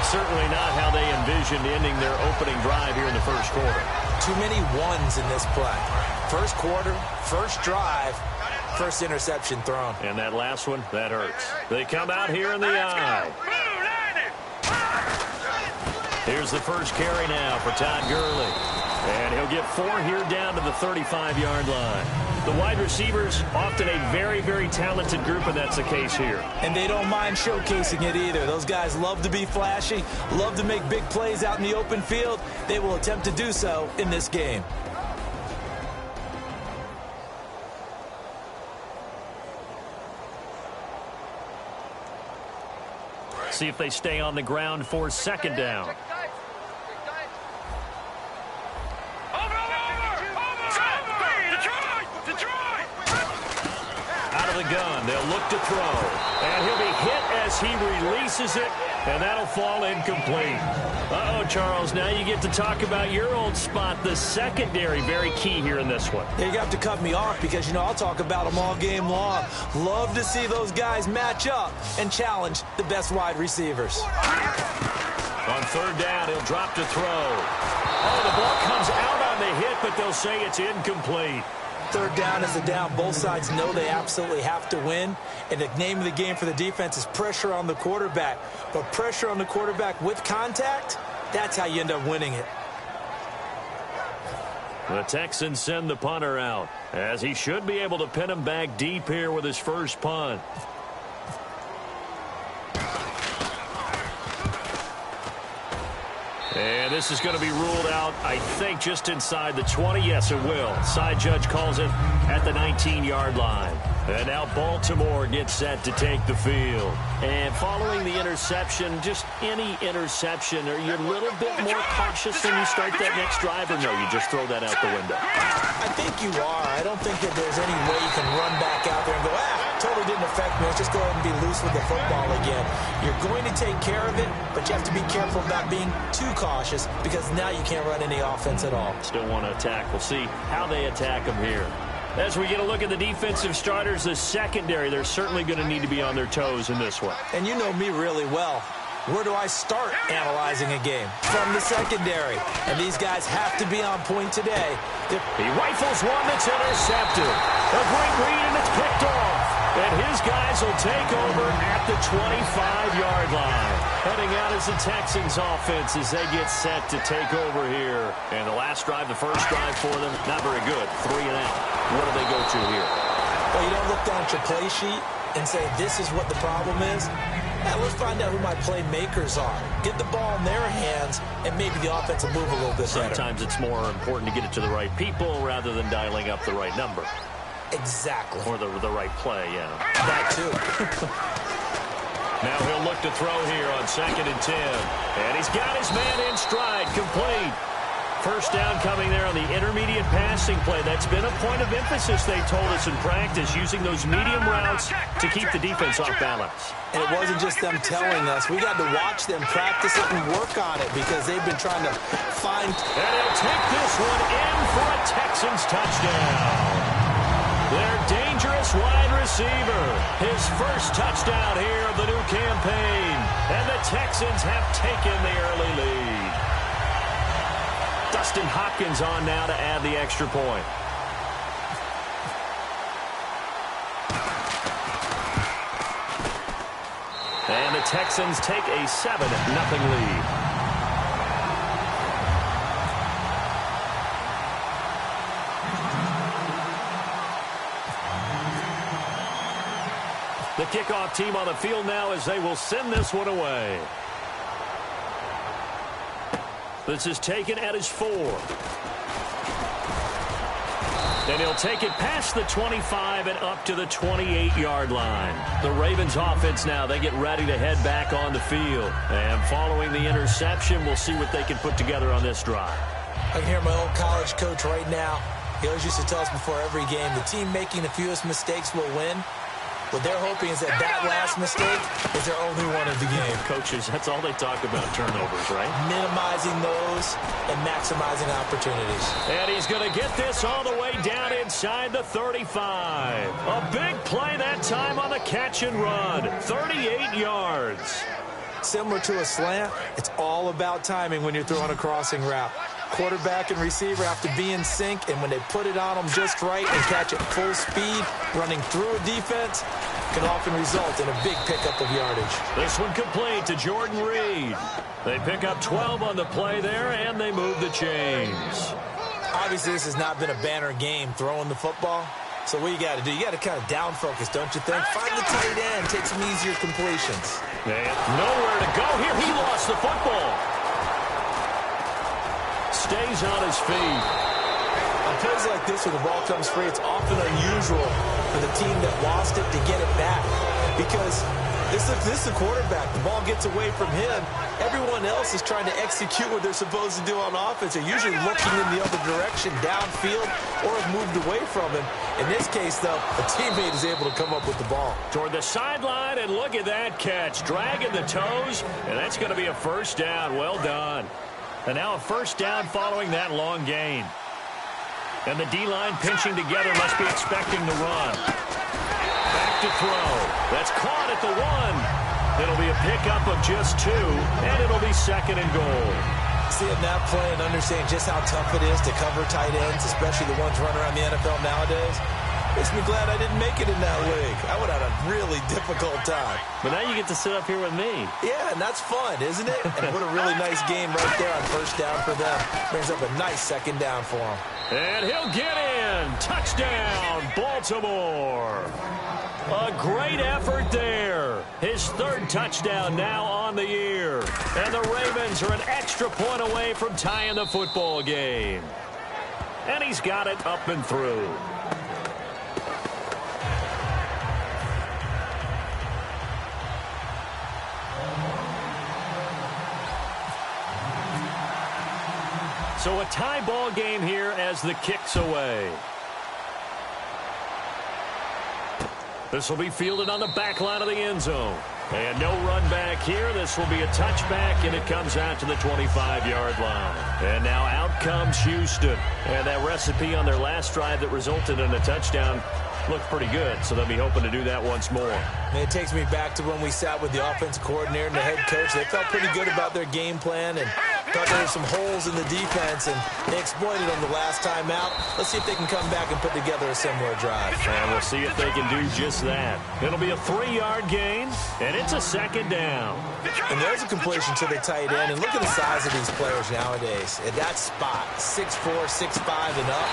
certainly not how they envisioned ending their opening drive here in the first quarter. Too many ones in this play. First quarter, first drive, first interception thrown. And that last one, that hurts. They come out here in the eye. Here's the first carry now for Todd Gurley. And he'll get 4 here down to the 35-yard line. The wide receivers, often a very, very talented group, and that's the case here. And they don't mind showcasing it either. Those guys love to be flashy, love to make big plays out in the open field. They will attempt to do so in this game. See if they stay on the ground for second down. Out of the gun, they'll look to throw. And he'll be hit as he releases it, and that'll fall incomplete. Uh-oh, Charles, now you get to talk about your old spot, the secondary. Very key here in this one. You have to cut me off because, you know, I'll talk about them all game long. Love to see those guys match up and challenge the best wide receivers. On third down, he'll drop to throw. Oh, the ball comes out on the hit, but they'll say it's incomplete. Third down is a down. Both sides know they absolutely have to win. And the name of the game for the defense is pressure on the quarterback. But pressure on the quarterback with contact, that's how you end up winning it. The Texans send the punter out, as he should be able to pin him back deep here with his first punt. And this is going to be ruled out, I think, just inside the 20. Yes, it will. Side judge calls it at the 19-yard line. And now Baltimore gets set to take the field. And following the interception, just any interception, are you a little bit more cautious when you start that next drive, or no, you just throw that out the window? I think you are. I don't think that there's any way you can run back out there and go, totally didn't affect me. Let's just go ahead and be loose with the football again. You're going to take care of it, but you have to be careful about being too cautious because now you can't run any offense at all. Still want to attack. We'll see how they attack them here. As we get a look at the defensive starters, the secondary, they're certainly going to need to be on their toes in this one. And you know me really well. Where do I start analyzing a game? From the secondary. And these guys have to be on point today. He rifles one that's intercepted. A great read, and it's picked off. And his guys will take over at the 25-yard line. Heading out is the Texans offense as they get set to take over here. And the last drive, the first drive for them, not very good. 3 and out. What do they go to here? Well, you don't look down at your play sheet and say, this is what the problem is. Now, let's find out who my playmakers are. Get the ball in their hands, and maybe the offense will move a little bit better. Sometimes it's more important to get it to the right people rather than dialing up the right number. Exactly. Or the right play, yeah. That too. Now he'll look to throw here on 2nd and 10. And he's got his man in stride, complete. First down coming there on the intermediate passing play. That's been a point of emphasis, they told us in practice, using those medium routes to keep the defense off balance. And it wasn't just them telling us. We got to watch them practice it and work on it because they've been trying to find. And he'll take this one in for a Texans touchdown. Their dangerous wide receiver. His first touchdown here of the new campaign. And the Texans have taken the early lead. Dustin Hopkins on now to add the extra point. And the Texans take a 7-0 lead. The kickoff team on the field now as they will send this one away. This is taken at his 4. And he'll take it past the 25 and up to the 28-yard line. The Ravens offense now, they get ready to head back on the field. And following the interception, we'll see what they can put together on this drive. I can hear my old college coach right now. He always used to tell us before every game, the team making the fewest mistakes will win. What they're hoping is that last mistake is their only one of the game. Coaches, that's all they talk about, turnovers, right? Minimizing those and maximizing opportunities. And he's going to get this all the way down inside the 35. A big play that time on the catch and run. 38 yards. similar to a slant. It's all about timing when you're throwing a crossing route. Quarterback and receiver have to be in sync, and when they put it on them just right and catch it full speed, running through a defense can often result in a big pickup of yardage. This one complete to Jordan Reed. They pick up 12 on the play there, and they move the chains. Obviously, this has not been a banner game throwing the football. So what you got to do, you got to kind of down focus, don't you think? Find the tight end, take some easier completions. And nowhere to go here. He lost the football. Stays on his feet. On plays like this where the ball comes free, it's often unusual for the team that lost it to get it back. Because this is the quarterback. The ball gets away from him. Everyone else is trying to execute what they're supposed to do on offense. They're usually looking in the other direction, downfield, or have moved away from him. In this case, though, a teammate is able to come up with the ball. Toward the sideline, and look at that catch. Dragging the toes, and that's going to be a first down. Well done. And now a first down following that long gain. And the D-line pinching together must be expecting the run. Back to throw. That's caught at the 1. It'll be a pickup of just 2, and it'll be second and goal. Seeing that play and understanding just how tough it is to cover tight ends, especially the ones running around the NFL nowadays, makes me glad I didn't make it in that league. I would have had a really difficult time. But now you get to sit up here with me. Yeah, and that's fun, isn't it? And what a really nice game right there on first down for them. Brings up a nice second down for them. And he'll get in. Touchdown, Baltimore. A great effort there. His third touchdown now on the year. And the Ravens are an extra point away from tying the football game. And he's got it up and through. So a tie ball game here as the kick's away. This will be fielded on the back line of the end zone. And no run back here. This will be a touchback, and it comes out to the 25-yard line. And now out comes Houston. And that recipe on their last drive that resulted in a touchdown looked pretty good, so they'll be hoping to do that once more. And it takes me back to when we sat with the offensive coordinator and the head coach. They felt pretty good about their game plan and thought there were some holes in the defense, and they exploited them the last time out. Let's see if they can come back and put together a similar drive. And we'll see if they can do just that. It'll be a 3-yard gain, and it's a second down. And there's a completion to the tight end, and look at the size of these players nowadays. At that spot, 6'4", 6'5", and up.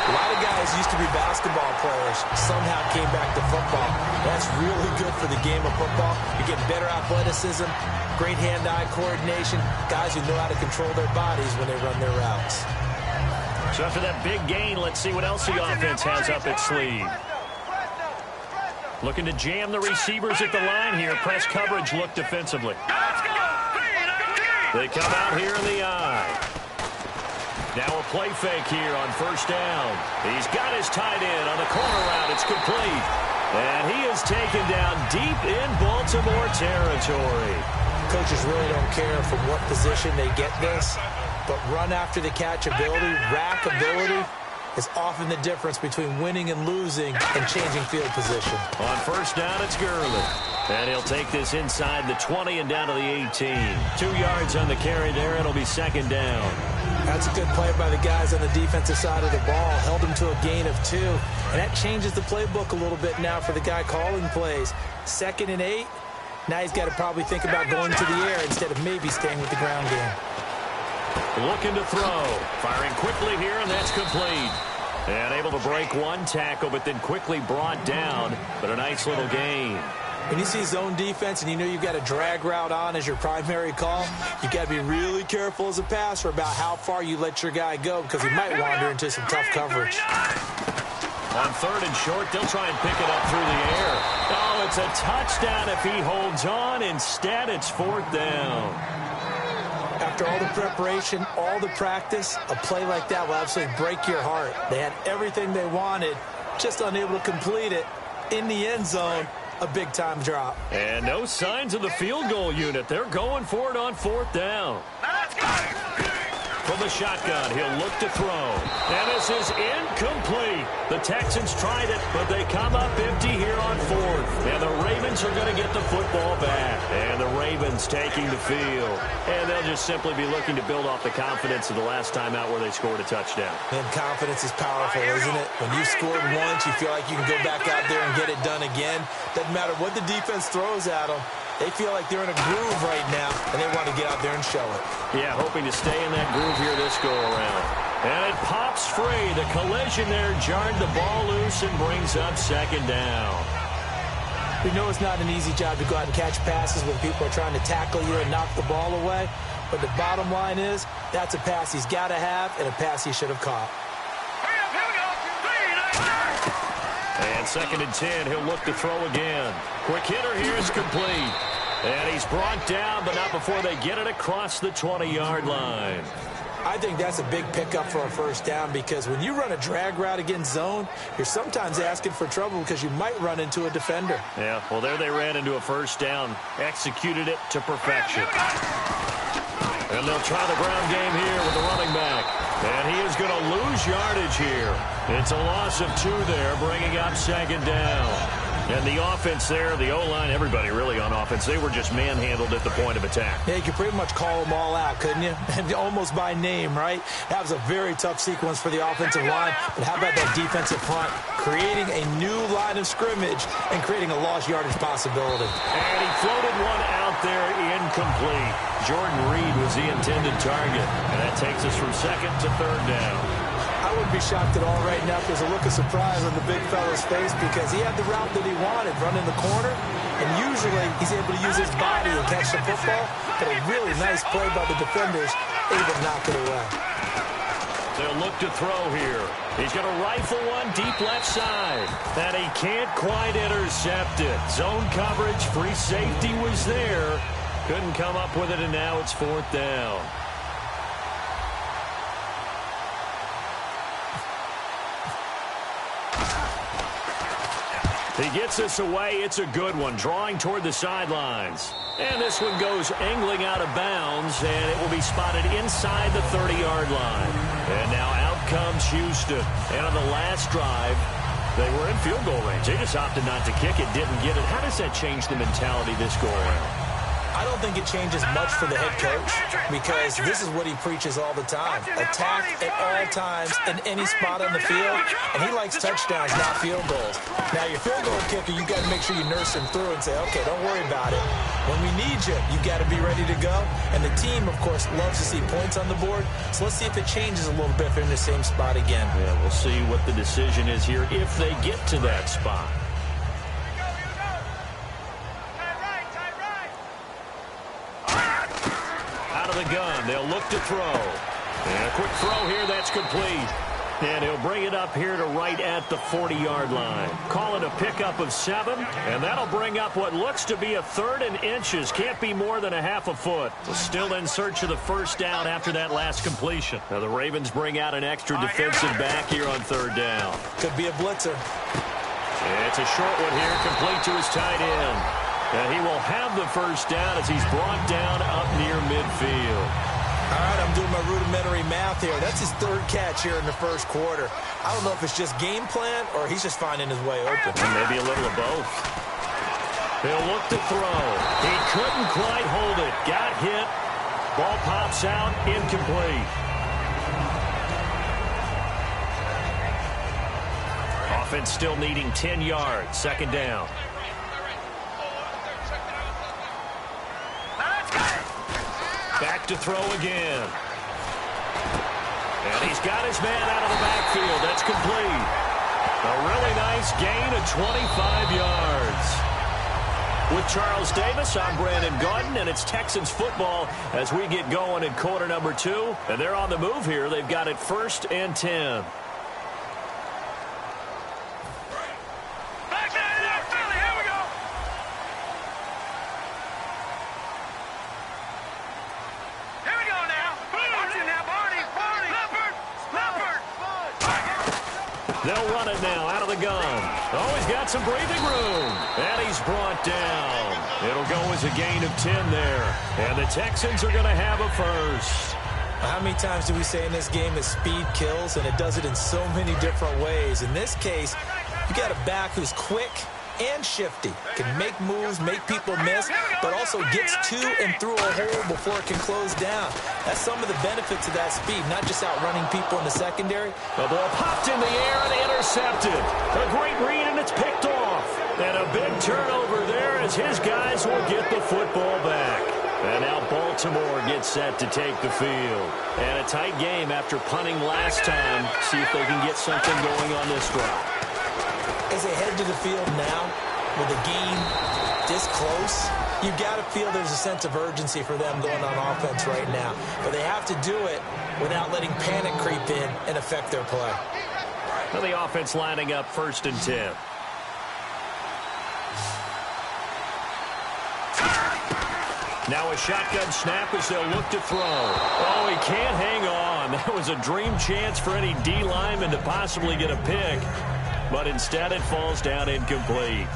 A lot of guys used to be basketball players, somehow came back to football. That's really good for the game of football. You're getting better athleticism, great hand-eye coordination, guys who know how to control their bodies when they run their routes. So after that big gain, let's see what else the offense has up its sleeve. Looking to jam the receivers at the line here. Press coverage look defensively. They come out here in the eye. Now a play fake here on first down. He's got his tight end on the corner route. It's complete. And he is taken down deep in Baltimore territory. Coaches really don't care from what position they get this, but run after the catch ability, rack ability, is often the difference between winning and losing and changing field position. On first down, it's Gurley. And he'll take this inside the 20 and down to the 18. 2 yards on the carry there. It'll be second down. That's a good play by the guys on the defensive side of the ball. Held him to a gain of 2. And that changes the playbook a little bit now for the guy calling plays. 2nd and 8. Now he's got to probably think about going to the air instead of maybe staying with the ground game. Looking to throw. Firing quickly here, and that's complete. And able to break one tackle, but then quickly brought down. But a nice little gain. When you see zone defense and you know you've got a drag route on as your primary call, you've got to be really careful as a passer about how far you let your guy go because he might wander into some tough coverage. On 3rd and short, they'll try and pick it up through the air. Oh, it's a touchdown if he holds on. Instead, it's 4th down. After all the preparation, all the practice, a play like that will absolutely break your heart. They had everything they wanted, just unable to complete it. In the end zone, a big-time drop. And no signs of the field goal unit. They're going for it on 4th down. From the shotgun, he'll look to throw. And this is incomplete. The Texans tried it, but they come up empty here on 4th. And the Ravens are going to get the football back. And the Ravens Ravens taking the field. And they'll just simply be looking to build off the confidence of the last time out where they scored a touchdown. And confidence is powerful, isn't it? When you've scored once, you feel like you can go back out there and get it done again. Doesn't matter what the defense throws at them. They feel like they're in a groove right now, and they want to get out there and show it. Yeah, hoping to stay in that groove here this go-around. And it pops free. The collision there jarred the ball loose and brings up second down. We know it's not an easy job to go out and catch passes when people are trying to tackle you and knock the ball away. But the bottom line is, that's a pass he's got to have and a pass he should have caught. And 2nd and 10, he'll look to throw again. Quick hitter here is complete. And he's brought down, but not before they get it across the 20-yard line. I think that's a big pickup for a first down because when you run a drag route against zone, you're sometimes asking for trouble because you might run into a defender. Yeah, well, there they ran into a first down. Executed it to perfection. And they'll try the ground game here with the running back. And he is going to lose yardage here. It's a loss of 2 there, bringing up second down. And the offense there, the O-line, everybody really on offense, they were just manhandled at the point of attack. Yeah, you could pretty much call them all out, couldn't you? And almost by name, right? That was a very tough sequence for the offensive line. But how about that defensive front? Creating a new line of scrimmage and creating a lost yardage possibility. And he floated one out there incomplete. Jordan Reed was the intended target. And that takes us from 2nd to 3rd down. I wouldn't be shocked at all right now if there's a look of surprise on the big fella's face because he had the route that he wanted, run in the corner, and usually he's able to use his body and catch the football, but a really nice play by the defenders, able to knock it away. They'll look to throw here. He's going to rifle one deep left side, and he can't quite intercept it. Zone coverage, free safety was there. Couldn't come up with it, and now it's 4th down. He gets this away. It's a good one, drawing toward the sidelines. And this one goes angling out of bounds, and it will be spotted inside the 30-yard line. And now out comes Houston. And on the last drive, they were in field goal range. They just opted not to kick it, didn't get it. How does that change the mentality this go-around? I don't think it changes much for the head coach because this is what he preaches all the time. Attack at all times in any spot on the field, and he likes touchdowns, not field goals. Now, your field goal kicker, you got to make sure you nurse him through and say, okay, don't worry about it. When we need you, you got to be ready to go. And the team, of course, loves to see points on the board, so let's see if it changes a little bit if they're in the same spot again. Yeah, we'll see what the decision is here if they get to that spot. The gun. They'll look to throw. And a quick throw here. That's complete. And he'll bring it up here to right at the 40-yard line. Call it a pickup of 7. And that'll bring up what looks to be a 3rd and inches. Can't be more than a half a foot. Still in search of the first down after that last completion. Now the Ravens bring out an extra defensive back here on 3rd down. Could be a blitzer. It's a short one here. Complete to his tight end. And he will have the first down as he's brought down up near midfield. All right, I'm doing my rudimentary math here. That's his 3rd catch here in the first quarter. I don't know if it's just game plan or he's just finding his way open. And maybe a little of both. He'll look to throw. He couldn't quite hold it. Got hit. Ball pops out. Incomplete. Offense still needing 10 yards. 2nd down. Back to throw again. And he's got his man out of the backfield. That's complete. A really nice gain of 25 yards. With Charles Davis, I'm Brandon Gaudin, and it's Texans football as we get going in quarter number 2. And they're on the move here. They've got it 1st and 10. They'll run it now out of the gun. Oh, he's got some breathing room. And he's brought down. It'll go as a gain of 10 there. And the Texans are going to have a first. How many times do we say in this game that speed kills, and it does it in so many different ways? In this case, you got a back who's quick, and shifty. Can make moves, make people miss, but also gets to and through a hole before it can close down. That's some of the benefits of that speed, not just outrunning people in the secondary. The ball popped in the air and intercepted. A great read, and it's picked off. And a big turnover there as his guys will get the football back. And now Baltimore gets set to take the field. And a tight game after punting last time. See if they can get something going on this drive. As they head to the field now, with the game this close, you've got to feel there's a sense of urgency for them going on offense right now. But they have to do it without letting panic creep in and affect their play. Well, the offense lining up 1st and 10. Now a shotgun snap as they'll look to throw. Oh, he can't hang on. That was a dream chance for any D lineman to possibly get a pick. But instead it falls down incomplete.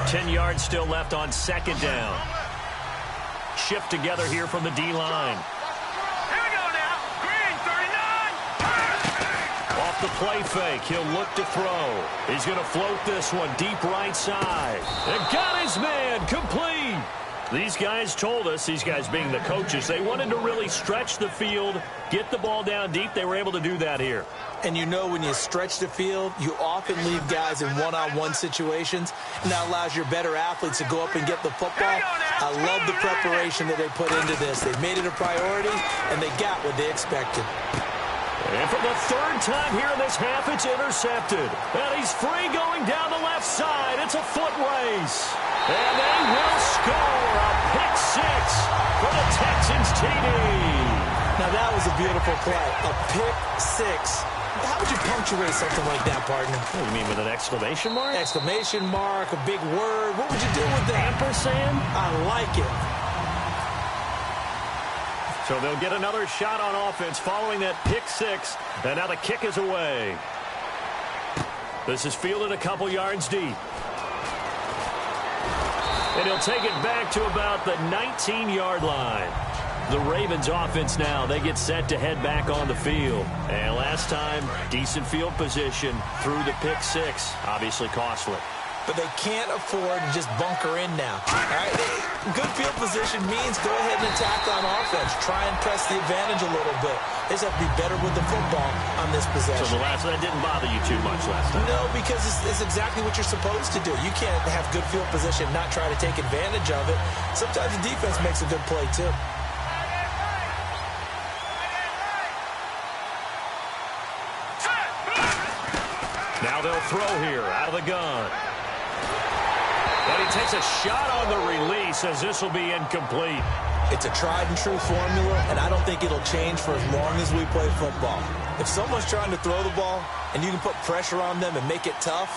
10 yards still left on 2nd down. Shift together here from the D-line. Here we go now. Green, 39. Off the play fake, he'll look to throw. He's going to float this one deep right side. And got his man, complete. These guys told us, these guys being the coaches, they wanted to really stretch the field, get the ball down deep. They were able to do that here. And you know when you stretch the field, you often leave guys in one-on-one situations, and that allows your better athletes to go up and get the football. I love the preparation that they put into this. They made it a priority, and they got what they expected. And for the 3rd time here in this half, it's intercepted. And he's free going down the left side. It's a foot race. And they will score a pick 6 for the Texans TD. Now that was a beautiful play, a pick 6. How would you punctuate something like that, partner? What do you mean, with an exclamation mark? Exclamation mark, a big word. What would you do with that? Ampersand? I like it. So they'll get another shot on offense following that pick 6. And now the kick is away. This is fielded a couple yards deep. And he'll take it back to about the 19-yard line. The Ravens offense now, they get set to head back on the field. And last time, decent field position through the pick 6. Obviously costly. But they can't afford to just bunker in now. All right? Good field position means go ahead and attack on offense. Try and press the advantage a little bit. They just have to be better with the football on this possession. So that didn't bother you too much last time? No, because it's exactly what you're supposed to do. You can't have good field position and not try to take advantage of it. Sometimes the defense makes a good play, too. Now they'll throw here out of the gun. But he takes a shot on the release as this will be incomplete. It's a tried-and-true formula, and I don't think it'll change for as long as we play football. If someone's trying to throw the ball and you can put pressure on them and make it tough,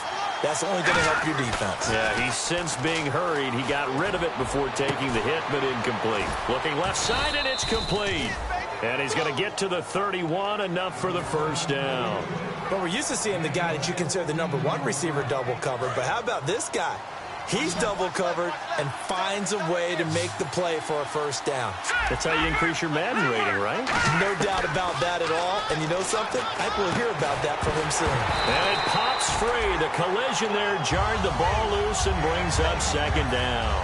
that's only going to help your defense. Yeah, he's since being hurried. He got rid of it before taking the hit, but incomplete. Looking left side, and it's complete. And he's going to get to the 31, enough for the 1st down. But we're used to seeing the guy that you consider the number 1 receiver double covered. But how about this guy? He's double covered and finds a way to make the play for a 1st down. That's how you increase your Madden rating, right? No doubt about that at all. And you know something? I think we'll hear about that from him soon. And it pops free. The collision there jarred the ball loose and brings up 2nd down.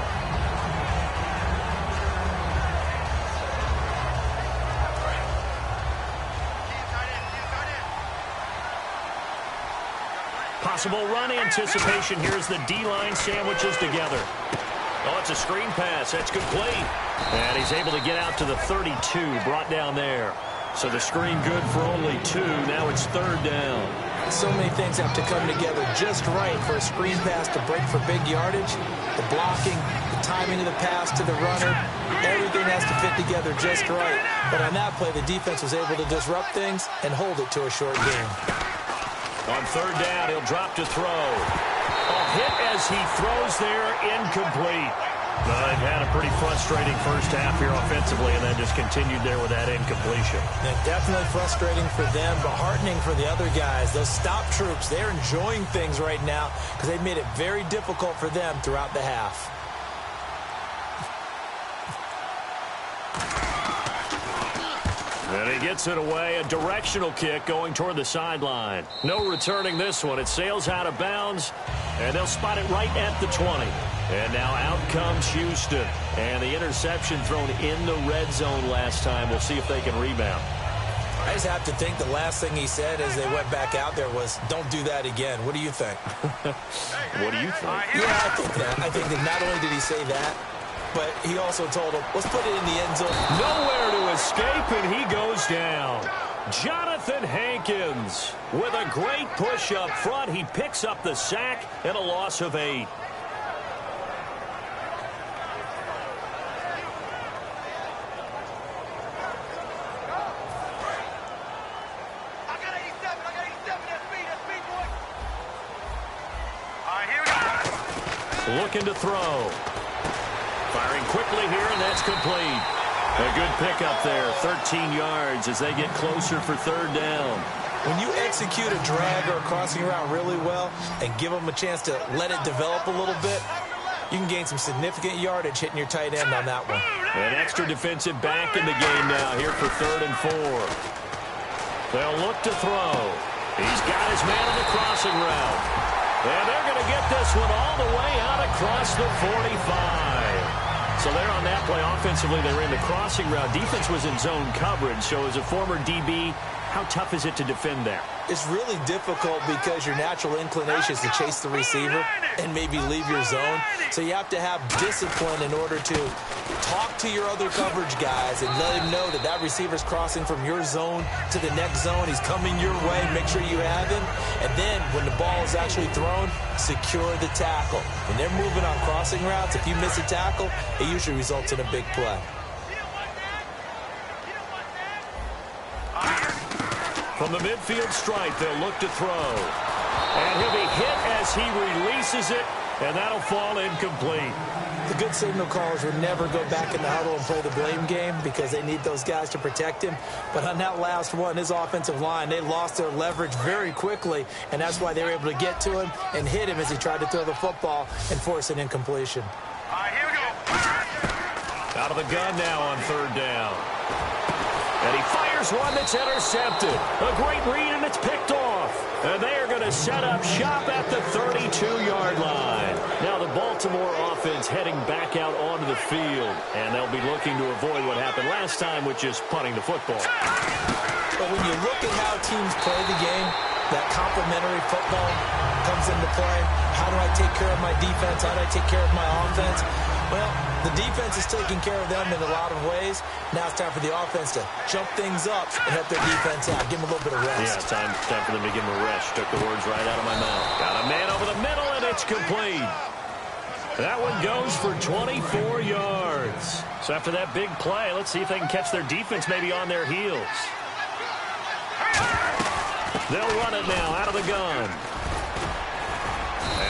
Possible run anticipation. Here's the D-line sandwiches together. Oh, it's a screen pass. That's complete. And he's able to get out to the 32, brought down there. So the screen good for only 2. Now it's 3rd down. So many things have to come together just right for a screen pass to break for big yardage. The blocking, the timing of the pass to the runner, everything has to fit together just right. But on that play, the defense was able to disrupt things and hold it to a short game. On 3rd down, he'll drop to throw. A hit as he throws there, incomplete. They've had a pretty frustrating first half here offensively, and then just continued there with that incompletion. Yeah, definitely frustrating for them, but heartening for the other guys. Those stop troops, they're enjoying things right now because they've made it very difficult for them throughout the half. And he gets it away, a directional kick going toward the sideline. No returning this one. It sails out of bounds, and they'll spot it right at the 20. And now out comes Houston. And the interception thrown in the red zone last time. We'll see if they can rebound. I just have to think the last thing he said as they went back out there was, don't do that again. What do you think? What do you think? Yeah, I think that. I think that not only did he say that, but he also told him, let's put it in the end zone. Nowhere to escape, and he goes down. Jonathan Hankins with a great push up front. He picks up the sack and a loss of 8. Looking to throw. Firing quickly here, and that's complete. A good pickup there, 13 yards as they get closer for third down. When you execute a drag or a crossing route really well and give them a chance to let it develop a little bit, you can gain some significant yardage hitting your tight end on that one. An extra defensive back in the game now here for 3rd and 4. They'll look to throw. He's got his man on the crossing route. And they're going to get this one all the way out across the 45. So they're on that play. Offensively, they ran the crossing route. Defense was in zone coverage. So as a former DB, how tough is it to defend that? It's really difficult because your natural inclination is to chase the receiver and maybe leave your zone. So you have to have discipline in order to talk to your other coverage guys and let him know that that receiver's crossing from your zone to the next zone. He's coming your way. Make sure you have him. And then when the ball is actually thrown, secure the tackle. When they're moving on crossing routes, if you miss a tackle, it usually results in a big play. From the midfield stripe, they'll look to throw. And he'll be hit as he releases it, and that'll fall incomplete. The good signal callers would never go back in the huddle and play the blame game because they need those guys to protect him. But on that last one, his offensive line, they lost their leverage very quickly, and that's why they were able to get to him and hit him as he tried to throw the football and force an incompletion. All right, here we go. Out of the gun now on 3rd down. And he fires one that's intercepted. A great read, and it's picked off. And they are going to set up shop at the 32-yard line. Now the Baltimore offense heading back out onto the field. And they'll be looking to avoid what happened last time, which is punting the football. But when you look at how teams play the game, that complementary football comes into play. How do I take care of my defense? How do I take care of my offense? Well, the defense is taking care of them in a lot of ways. Now it's time for the offense to jump things up and help their defense out. Give them a little bit of rest. Yeah, time for them to give them a rest. Took the words right out of my mouth. Got a man over the middle, and it's complete. That one goes for 24 yards. So after that big play, let's see if they can catch their defense maybe on their heels. They'll run it now out of the gun.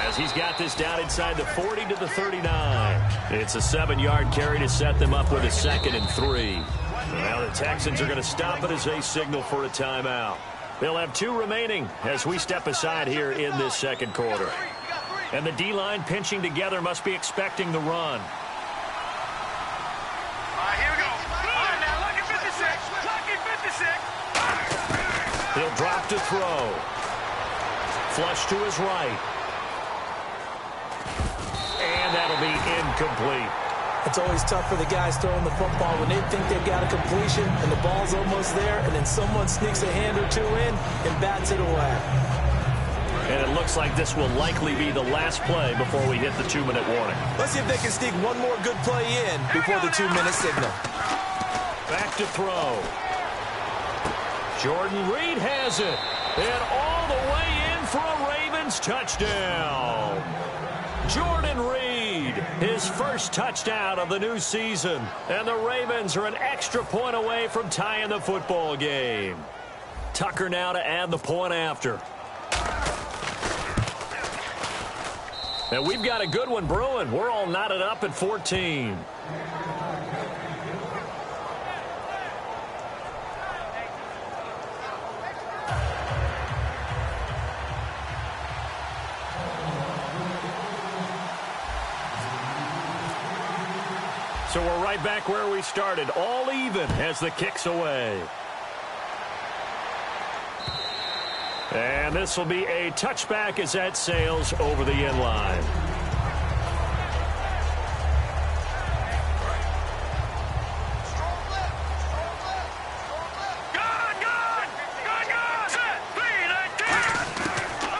As he's got this down inside the 40 to the 39. It's a 7-yard carry to set them up with a 2nd and 3. Now the Texans are going to stop it as they signal for a timeout. They'll have 2 remaining as we step aside here in this 2nd quarter. And the D-line pinching together must be expecting the run. All right, here we go. All right, now, lucky 56. Lucky 56. He'll drop to throw. Flush to his right. And that'll be incomplete. It's always tough for the guys throwing the football when they think they've got a completion and the ball's almost there, and then someone sneaks a hand or 2 in and bats it away. And it looks like this will likely be the last play before we hit the 2-minute warning. Let's see if they can sneak one more good play in before the 2-minute signal. Back to throw. Jordan Reed has it. And all the way in for a Ravens touchdown. Jordan Reed, his first touchdown of the new season. And the Ravens are an extra point away from tying the football game. Tucker now to add the point after. And we've got a good one brewing. We're all knotted up at 14. So we're right back where we started, all even as the kick's away. And this will be a touchback as that sails over the end line.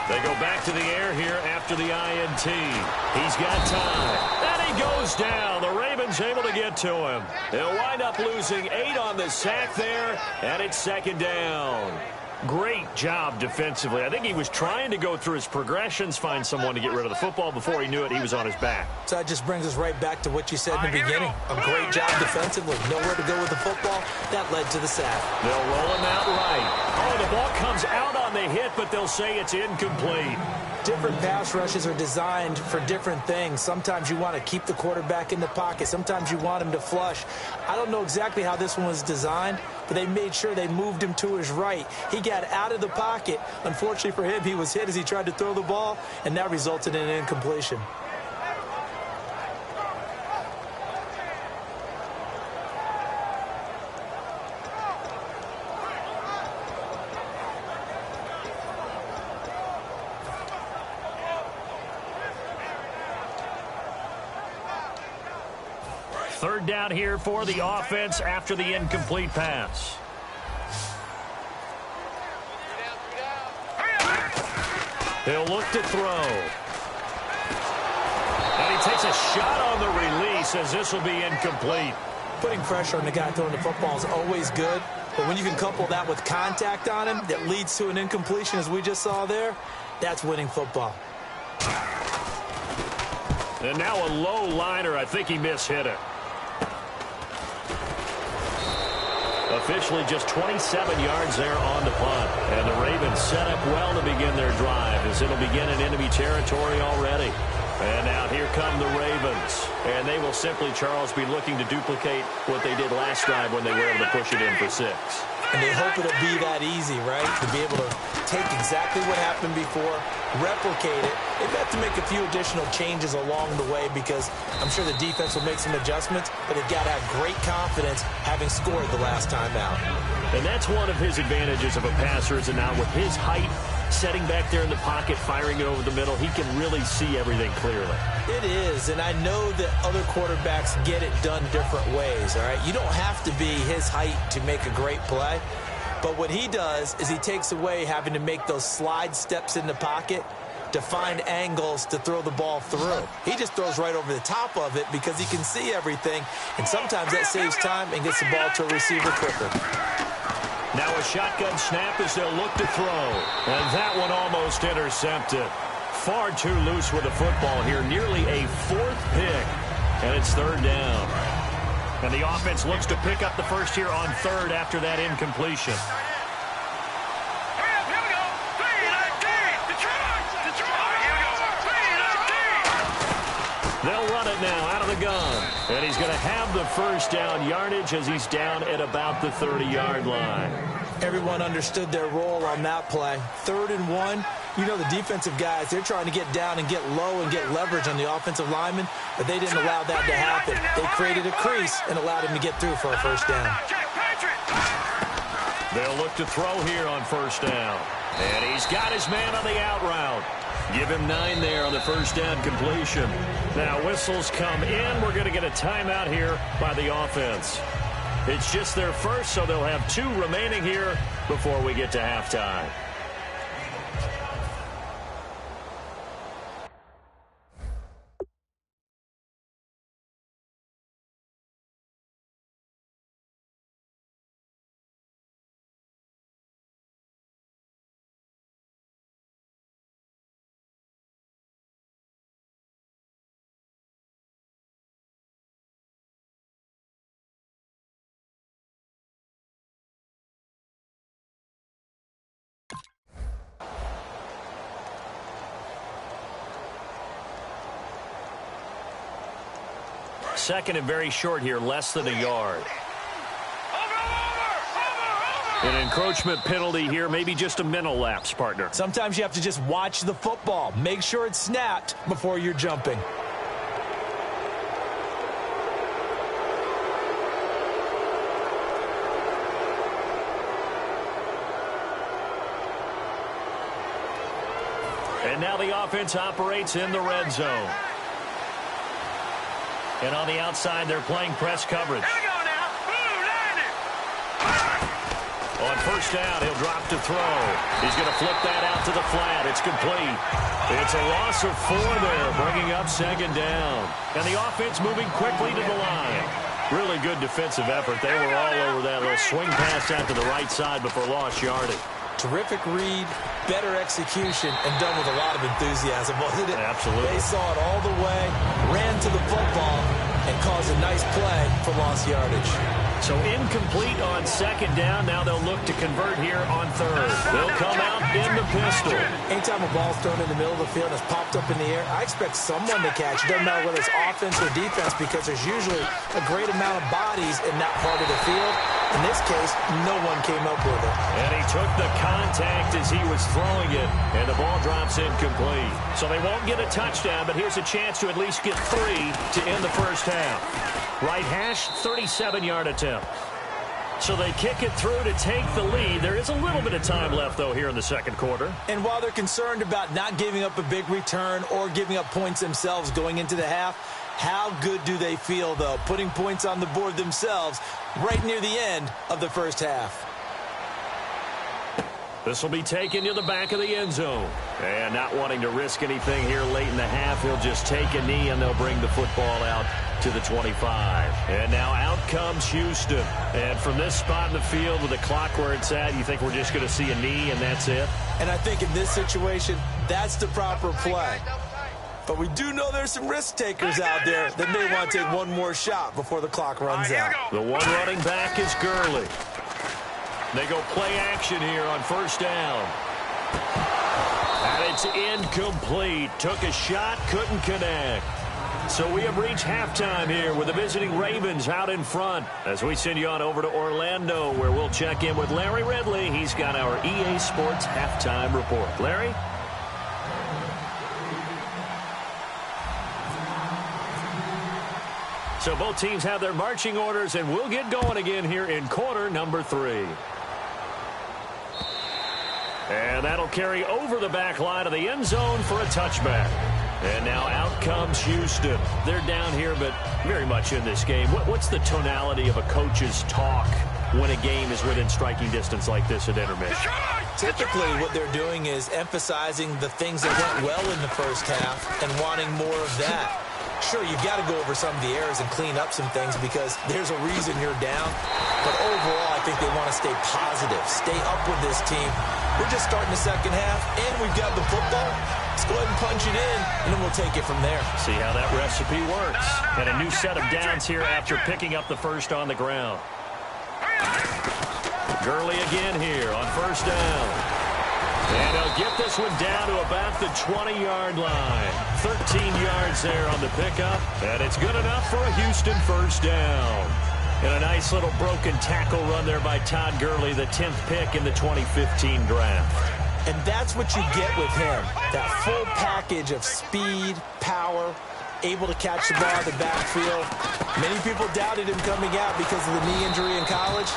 They go back to the air here after the INT. He's got time. And he goes down. The Ravens able to get to him. They'll wind up losing 8 on the sack there, and it's second down. Great job defensively. I think he was trying to go through his progressions, find someone to get rid of the football. Before he knew it, he was on his back. So that just brings us right back to what you said in the beginning. A great job defensively. Nowhere to go with the football. That led to the sack. They'll roll him out right. Oh, the ball comes out on the hit, but they'll say it's incomplete. Different pass rushes are designed for different things. Sometimes you want to keep the quarterback in the pocket. Sometimes you want him to flush. I don't know exactly how this one was designed, but they made sure they moved him to his right. He got out of the pocket. Unfortunately for him, he was hit as he tried to throw the ball, and that resulted in an incompletion. Third down here for the offense after the incomplete pass. He'll look to throw. And he takes a shot on the release as this will be incomplete. Putting pressure on the guy throwing the football is always good, but when you can couple that with contact on him that leads to an incompletion, as we just saw there, that's winning football. And now a low liner. I think he mishit it. Officially just 27 yards there on the punt. And the Ravens set up well to begin their drive as it'll begin in enemy territory already. And now here come the Ravens. And they will simply, Charles, be looking to duplicate what they did last drive when they were able to push it in for 6. And they hope it'll be that easy, right? To be able to take exactly what happened before, replicate it. They've got to make a few additional changes along the way because I'm sure the defense will make some adjustments, but they've got to have great confidence having scored the last time out. And that's one of his advantages of a passer is that now with his height, setting back there in the pocket, firing it over the middle, he can really see everything clearly. It is, and I know that other quarterbacks get it done different ways, all right? You don't have to be his height to make a great play, but what he does is he takes away having to make those slide steps in the pocket to find angles to throw the ball through. He just throws right over the top of it because he can see everything, and sometimes that saves time and gets the ball to a receiver quicker. Now a shotgun snap as they'll look to throw. And that one almost intercepted. Far too loose with the football here. Nearly a 4th pick. And it's third down. And the offense looks to pick up the first here on third after that incompletion. They'll run it now out of the gun. And he's going to have the first down yardage as he's down at about the 30-yard line. Everyone understood their role on that play. 3rd and 1. You know the defensive guys, they're trying to get down and get low and get leverage on the offensive lineman, but they didn't allow that to happen. They created a crease and allowed him to get through for a first down. They'll look to throw here on first down. And he's got his man on the out route. Give him 9 there on the first down completion. Now whistles come in. We're going to get a timeout here by the offense. It's just their first, so they'll have 2 remaining here before we get to halftime. Second and very short here, less than a yard. An encroachment penalty here, maybe just a mental lapse, partner. Sometimes you have to just watch the football. Make sure it's snapped before you're jumping. And now the offense operates in the red zone. And on the outside, they're playing press coverage. Here we go now. Ooh, landed. On first down, he'll drop to throw. He's going to flip that out to the flat. It's complete. It's a loss of 4 there, bringing up second down. And the offense moving quickly to the line. Really good defensive effort. They were all over that little swing pass out to the right side before lost yardage. Terrific read, better execution, and done with a lot of enthusiasm, wasn't it? Absolutely. They saw it all the way, ran to the football, and caused a nice play for lost yardage. So incomplete on second down. Now they'll look to convert here on third. They'll come out in the pistol. Anytime a ball's thrown in the middle of the field and it's popped up in the air, I expect someone to catch. It doesn't matter whether it's offense or defense because there's usually a great amount of bodies in that part of the field. In this case, no one came up with it. And he took the contact as he was throwing it, and the ball drops incomplete. So they won't get a touchdown, but here's a chance to at least get 3 to end the first half. Right hash, 37-yard attempt. So they kick it through to take the lead. There is a little bit of time left, though, here in the second quarter. And while they're concerned about not giving up a big return or giving up points themselves going into the half, how good do they feel, though, putting points on the board themselves right near the end of the first half? This will be taken to the back of the end zone. And not wanting to risk anything here late in the half, he'll just take a knee, and they'll bring the football out to the 25. And now out comes Houston. And from this spot in the field with the clock where it's at, you think we're just going to see a knee and that's it? And I think in this situation, that's the proper play. But we do know there's some risk takers out there that may want to take one more shot before the clock runs out. The one running back is Gurley. They go play action here on first down. And it's incomplete. Took a shot, couldn't connect. So we have reached halftime here with the visiting Ravens out in front as we send you on over to Orlando where we'll check in with Larry Ridley. He's got our EA Sports halftime report. Larry? So both teams have their marching orders, and we'll get going again here in quarter number 3. And that'll carry over the back line of the end zone for a touchback. And now out comes Houston. They're down here, but very much in this game. What's the tonality of a coach's talk when a game is within striking distance like this at intermission? Typically, what they're doing is emphasizing the things that went well in the first half and wanting more of that. Sure, you've got to go over some of the errors and clean up some things because there's a reason you're down. But overall, I think they want to stay positive, stay up with this team. We're just starting the second half, and we've got the football. Let's go ahead and punch it in, and then we'll take it from there. See how that recipe works. And a new set of downs here after picking up the first on the ground. Gurley again here on first down. And he'll get this one down to about the 20-yard line. 13 yards there on the pickup. And it's good enough for a Houston first down. And a nice little broken tackle run there by Todd Gurley, the 10th pick in the 2015 draft. And that's what you get with him. That full package of speed, power, able to catch the ball out of the backfield. Many people doubted him coming out because of the knee injury in college.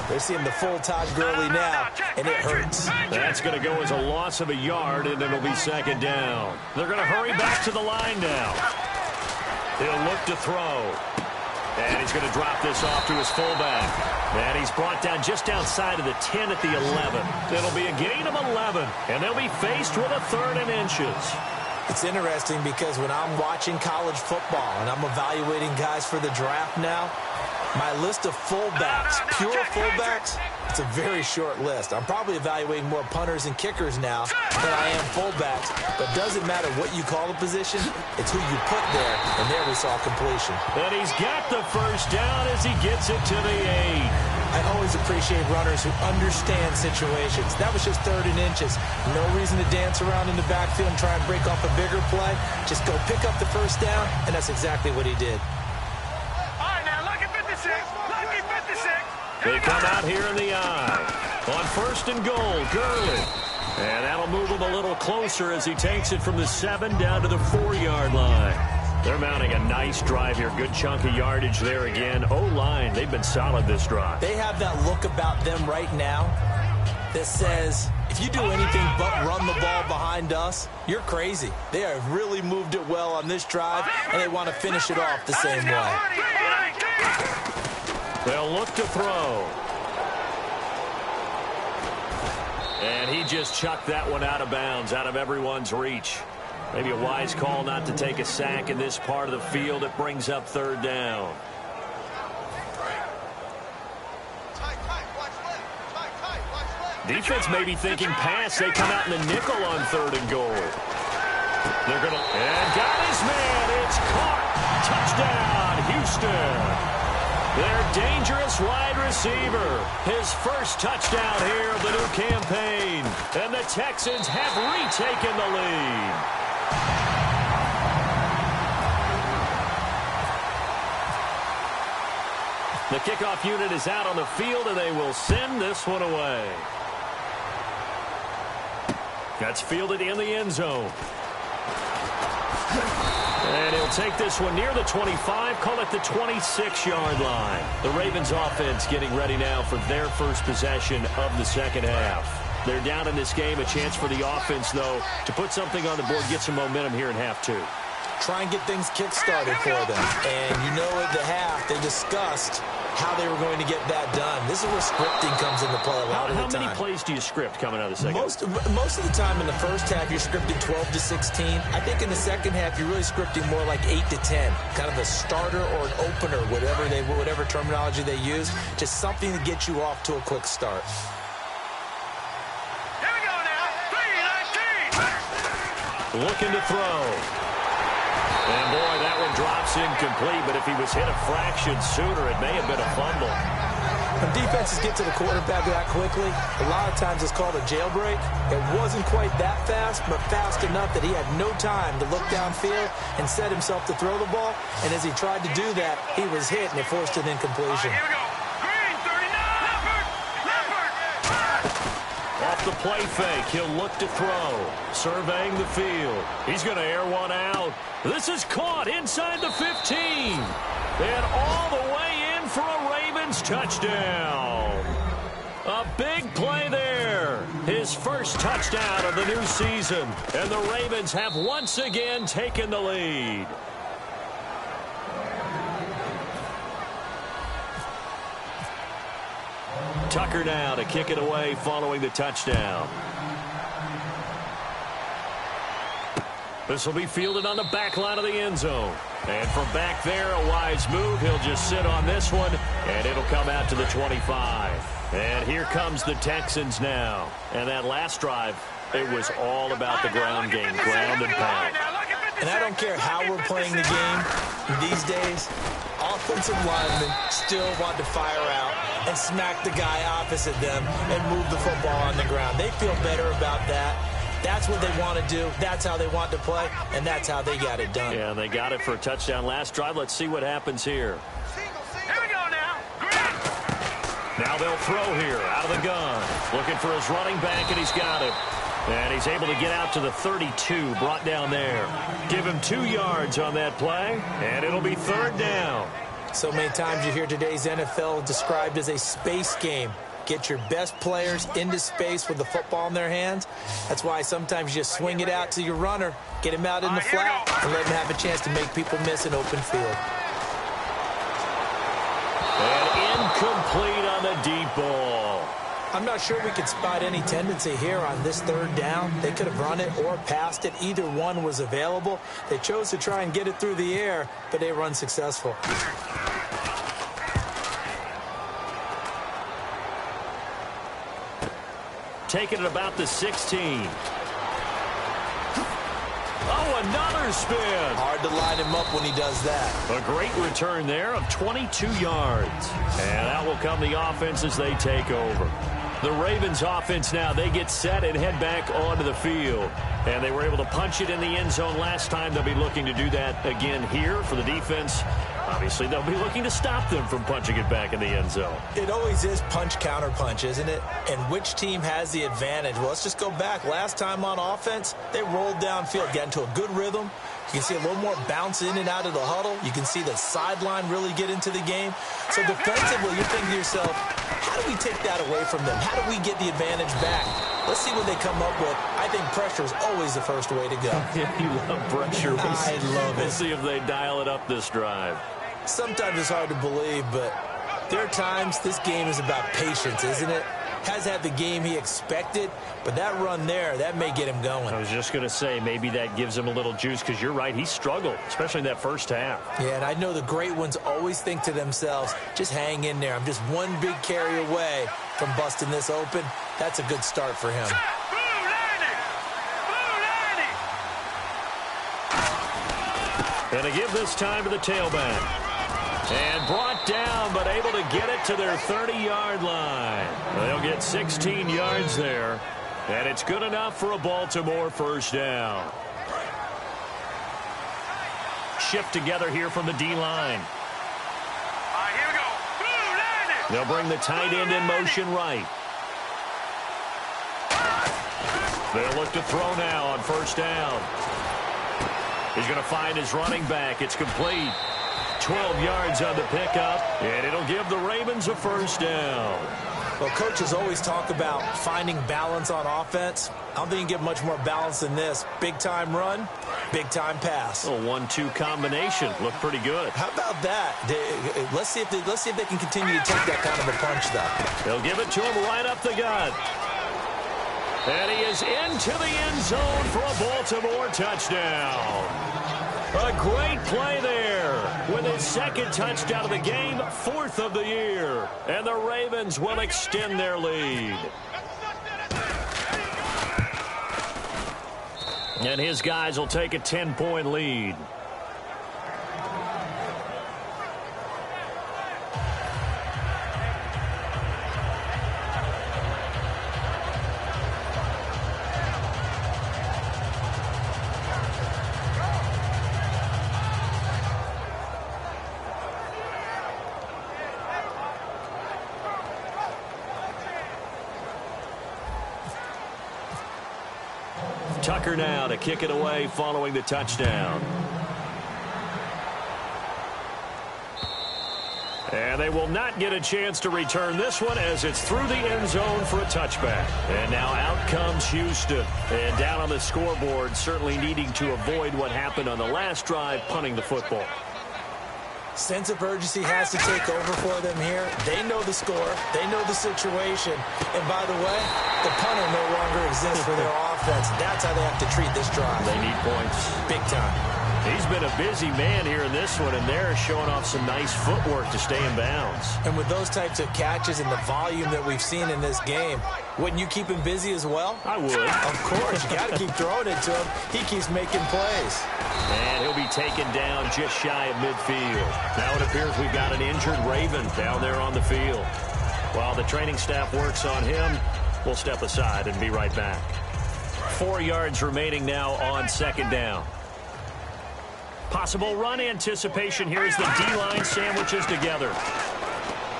They're seeing the full Todd Gurley now, and it hurts. That's going to go as a loss of a yard, and it'll be second down. They're going to hurry back to the line now. He'll look to throw. And he's going to drop this off to his fullback. And he's brought down just outside of the 10 at the 11. It'll be a gain of 11, and they'll be faced with a 3rd and inches. It's interesting because when I'm watching college football and I'm evaluating guys for the draft now, my list of fullbacks, pure fullbacks, it's a very short list. I'm probably evaluating more punters and kickers now than I am fullbacks. But it doesn't matter what you call the position, it's who you put there, and there we saw completion. And he's got the first down as he gets it to the 8. I always appreciate runners who understand situations. That was just 3rd and inches. No reason to dance around in the backfield and try and break off a bigger play. Just go pick up the first down, and that's exactly what he did. All right, now, lucky 56. Lucky 56. They come out here in the eye. On 1st and goal, Gurley. And that'll move him a little closer as he takes it from the 7 down to the 4-yard line. They're mounting a nice drive here. Good chunk of yardage there again. O-line, they've been solid this drive. They have that look about them right now that says, if you do anything but run the ball behind us, you're crazy. They have really moved it well on this drive, and they want to finish it off the same way. They'll look to throw. And he just chucked that one out of bounds, out of everyone's reach. Maybe a wise call not to take a sack in this part of the field. It brings up third down. Defense may be thinking pass. They come out in the nickel on 3rd and goal. They're going to, and got his man. It's caught. Touchdown, Houston. Their dangerous wide receiver. His first touchdown here of the new campaign. And the Texans have retaken the lead. The kickoff unit is out on the field, and they will send this one away. That's fielded in the end zone. And he'll take this one near the 25, call it the 26-yard line. The Ravens offense getting ready now for their first possession of the second half. They're down in this game. A chance for the offense, though, to put something on the board, get some momentum here in half 2. Try and get things kick-started for them. And you know at the half, they discussed how they were going to get that done. This is where scripting comes into play a lot of the time. How many plays do you script coming out of the second half? Most of the time in the first half, you're scripting 12 to 16. I think in the second half, you're really scripting more like 8 to 10. Kind of a starter or an opener, whatever terminology they use. Just something to get you off to a quick start. Here we go now. 3-19. Looking to throw. And, boy, that one drops incomplete, but if he was hit a fraction sooner, it may have been a fumble. When defenses get to the quarterback that quickly, a lot of times it's called a jailbreak. It wasn't quite that fast, but fast enough that he had no time to look downfield and set himself to throw the ball. And as he tried to do that, he was hit, and it forced an incompletion. Here we go. Green, 39. Leopard. Off the play fake, he'll look to throw. Surveying the field. He's going to air one out. This is caught inside the 15. And all the way in for a Ravens touchdown. A big play there. His first touchdown of the new season. And the Ravens have once again taken the lead. Tucker now to kick it away following the touchdown. This will be fielded on the back line of the end zone. And from back there, a wise move. He'll just sit on this one, and it'll come out to the 25. And here comes the Texans now. And that last drive, it was all about the ground game, ground and pound. And I don't care how we're playing the game these days, offensive linemen still want to fire out and smack the guy opposite them and move the football on the ground. They feel better about that. That's what they want to do. That's how they want to play, and that's how they got it done. Yeah, they got it for a touchdown last drive. Let's see what happens here. Here we go now. Now they'll throw here out of the gun. Looking for his running back, and he's got it. And he's able to get out to the 32, brought down there. Give him 2 yards on that play, and it'll be third down. So many times you hear today's NFL described as a space game. Get your best players into space with the football in their hands. That's why sometimes you just swing it out to your runner, get him out in the flat, and let him have a chance to make people miss an open field. And incomplete on the deep ball. I'm not sure we could spot any tendency here on this third down. They could have run it or passed it. Either one was available. They chose to try and get it through the air, but they were unsuccessful. Taking it about the 16. Oh, another spin. Hard to line him up when he does that. A great return there of 22 yards. And that will come the offense as they take over. The Ravens offense now, they get set and head back onto the field. And they were able to punch it in the end zone last time. They'll be looking to do that again here for the defense. Obviously, they'll be looking to stop them from punching it back in the end zone. It always is punch-counter-punch, isn't it? And which team has the advantage? Well, let's just go back. Last time on offense, they rolled downfield, got into a good rhythm, You can see a little more bounce in and out of the huddle. You can see the sideline really get into the game. So defensively, you're thinking to yourself, how do we take that away from them? How do we get the advantage back? Let's see what they come up with. I think pressure is always the first way to go. Yeah, you love pressure. I love it. We'll see if they dial it up this drive. Sometimes it's hard to believe, but there are times this game is about patience, isn't it? Has had the game he expected, but that run there, that may get him going. I was just going to say, maybe that gives him a little juice, because you're right, he struggled, especially in that first half. Yeah, and I know the great ones always think to themselves, just hang in there. I'm just one big carry away from busting this open. That's a good start for him. And to give this time to the tailback. And brought down, but able to get it to their 30-yard line. They'll get 16 yards there. And it's good enough for a Baltimore first down. Shift together here from the D-line. Here we go. They'll bring the tight end in motion right. They'll look to throw now on first down. He's going to find his running back. It's complete. 12 yards on the pickup, and it'll give the Ravens a first down. Well, coaches always talk about finding balance on offense. I don't think you can get much more balance than this. Big-time run, big-time pass. A 1-2 combination. Looked pretty good. How about that? Let's see if they can continue to take that kind of a punch, though. They'll give it to him right up the gut. And he is into the end zone for a Baltimore touchdown. A great play there with his second touchdown of the game, 4th of the year. And the Ravens will extend their lead. And his guys will take a 10-point lead. Tucker now to kick it away following the touchdown. And they will not get a chance to return this one as it's through the end zone for a touchback. And now out comes Houston. And down on the scoreboard, certainly needing to avoid what happened on the last drive, punting the football. Sense of urgency has to take over for them here. They know the score. They know the situation. And by the way, the punter no longer exists for their offense. That's how they have to treat this drive. They need points. Big time. He's been a busy man here in this one, and they're showing off some nice footwork to stay in bounds. And with those types of catches and the volume that we've seen in this game, wouldn't you keep him busy as well? I would. Of course. You got to keep throwing it to him. He keeps making plays. And he'll be taken down just shy of midfield. Now it appears we've got an injured Raven down there on the field. While the training staff works on him, we'll step aside and be right back. 4 yards remaining now on second down. Possible run anticipation here as the D-line sandwiches together.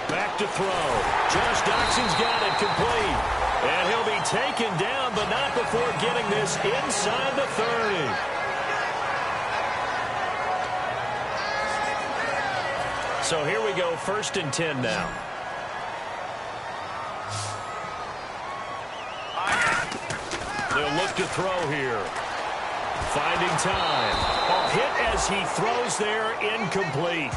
Back to throw. Josh Doxson's got it complete. And he'll be taken down, but not before getting this inside the 30. So here we go, 1st and 10 now. They'll look to throw here. Finding time. A hit as he throws there, incomplete.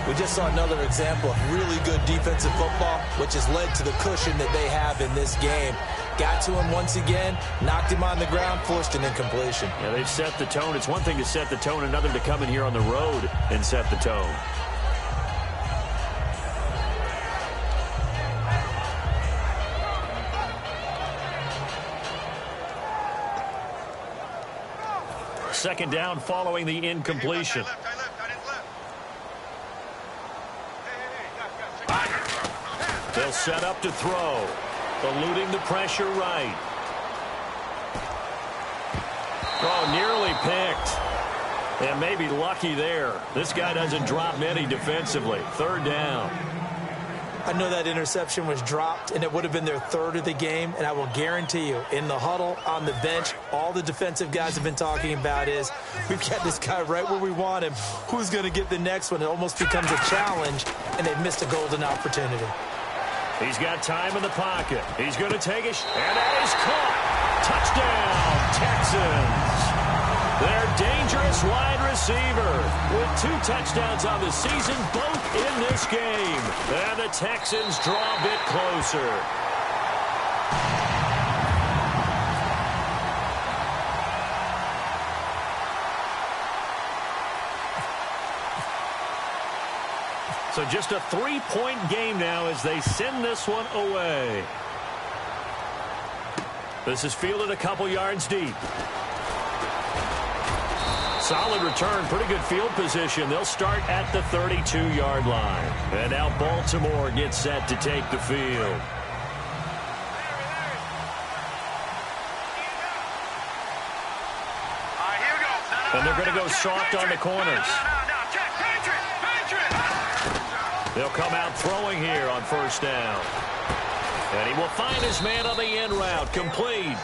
We just saw another example of really good defensive football, which has led to the cushion that they have in this game. Got to him once again, knocked him on the ground, forced an incompletion. Yeah, they've set the tone. It's one thing to set the tone, another to come in here on the road and set the tone. Second down following the incompletion. They'll set up to throw. Eluding the pressure right. Oh, nearly picked. And maybe lucky there. This guy doesn't drop many defensively. 3rd down. I know that interception was dropped, and it would have been their third of the game, and I will guarantee you, in the huddle, on the bench, all the defensive guys have been talking about is, we've got this guy right where we want him. Who's going to get the next one? It almost becomes a challenge, and they've missed a golden opportunity. He's got time in the pocket. He's going to take it, and that is caught. Touchdown, Texans. Their dangerous wide receiver with 2 touchdowns on the season, both in this game. And the Texans draw a bit closer. So just a 3-point game now as they send this one away. This is fielded a couple yards deep. Solid return, pretty good field position. They'll start at the 32-yard line. And now Baltimore gets set to take the field. And they're going to go soft on the corners. They'll come out throwing here on first down. And he will find his man on the end route, complete.